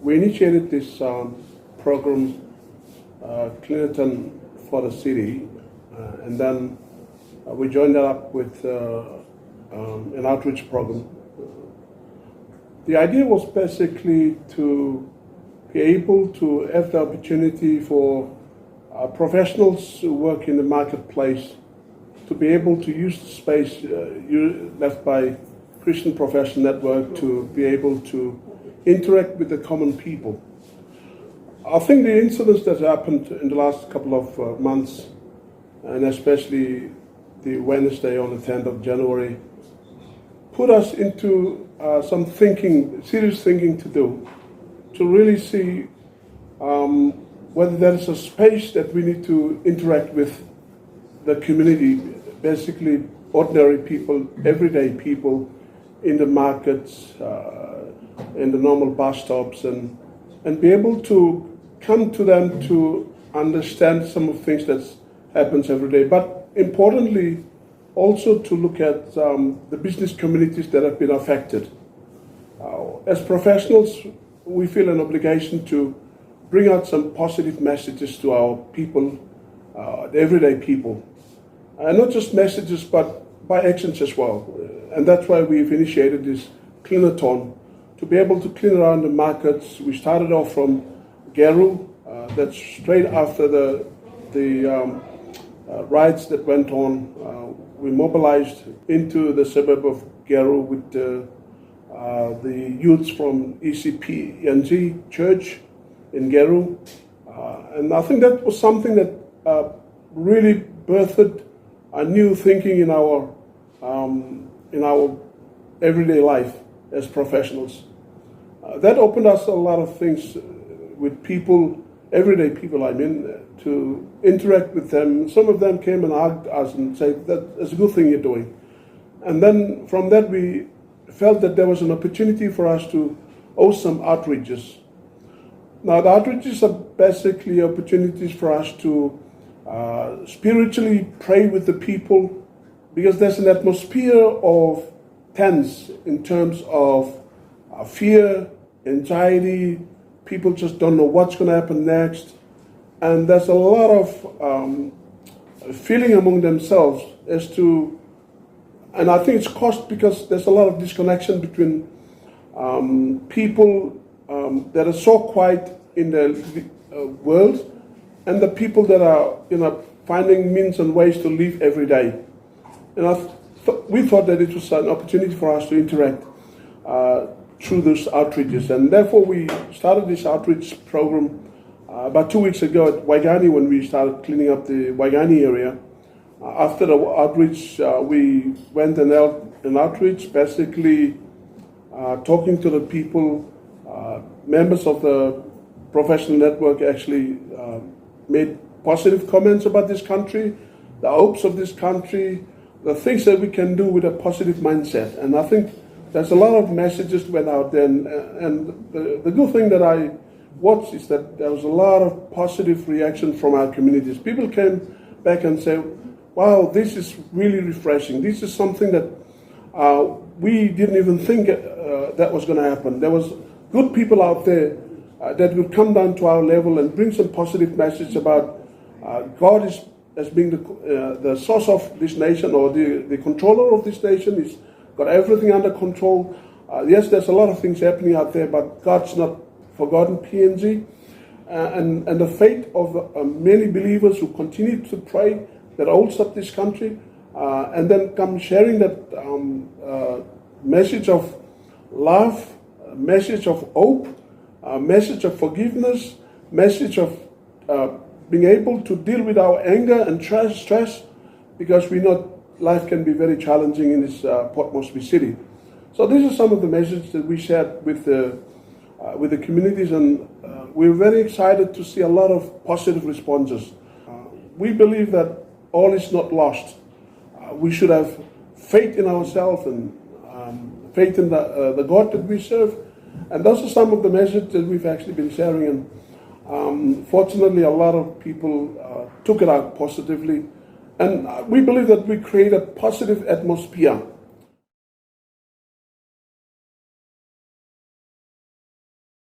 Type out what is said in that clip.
we initiated this program, Clinton for the City, and then we joined that up with an outreach program. The idea was basically to be able to have the opportunity for professionals who work in the marketplace to be able to use the space left by Christian Profession Network to be able to interact with the common people. I think the incidents that happened in the last couple of months, and especially the Wednesday on the 10th of January, put us into some thinking, serious thinking to do, to really see whether there is a space that we need to interact with the community, basically ordinary people, everyday people in the markets, in the normal bus stops, and be able to come to them to understand some of the things that happens every day. But importantly, also to look at the business communities that have been affected. As professionals, we feel an obligation to bring out some positive messages to our people, the everyday people. And not just messages, but by actions as well. And that's why we've initiated this clean-a-thon, to be able to clean around the markets. We started off from Geru, that's straight after the riots that went on. We mobilized into the suburb of Geru with the youths from ECPN Church in Geru. And I think that was something that really birthed a new thinking in our everyday life as professionals. That opened us a lot of things with people, everyday people, to interact with them. Some of them came and hugged us and said, that's a good thing you're doing. And then from that we felt that there was an opportunity for us to host some outreaches. Now the outreaches are basically opportunities for us to spiritually pray with the people, because there's an atmosphere of tense in terms of fear, anxiety. People just don't know what's going to happen next. And there's a lot of feeling among themselves as to, and I think it's caused because there's a lot of disconnection between people that are so quiet in the world and the people that are, finding means and ways to live every day. And we thought that it was an opportunity for us to interact through those outreaches. And therefore we started this outreach program about 2 weeks ago at Waigani, when we started cleaning up the Waigani area. After the outreach, we went and held an outreach, basically talking to the people. Members of the professional network actually made positive comments about this country, the hopes of this country, the things that we can do with a positive mindset. And I think there's a lot of messages went out there. And the good thing that I watched is that there was a lot of positive reaction from our communities. People came back and said, wow, this is really refreshing. This is something that we didn't even think that was going to happen. There was good people out there that would come down to our level and bring some positive message about God as being the source of this nation, or the controller of this nation. He's got everything under control. Yes, there's a lot of things happening out there, but God's not forgotten PNG. And the fate of many believers who continue to pray that holds up this country, and then come sharing that message of love, message of hope, message of forgiveness, message of being able to deal with our anger and stress, because we know life can be very challenging in this Port Moresby city. So these are some of the messages that we shared with the communities, and we're very excited to see a lot of positive responses. We believe that all is not lost. We should have faith in ourselves and faith in the God that we serve. And those are some of the messages that we've actually been sharing. And fortunately, a lot of people took it out positively. And we believe that we create a positive atmosphere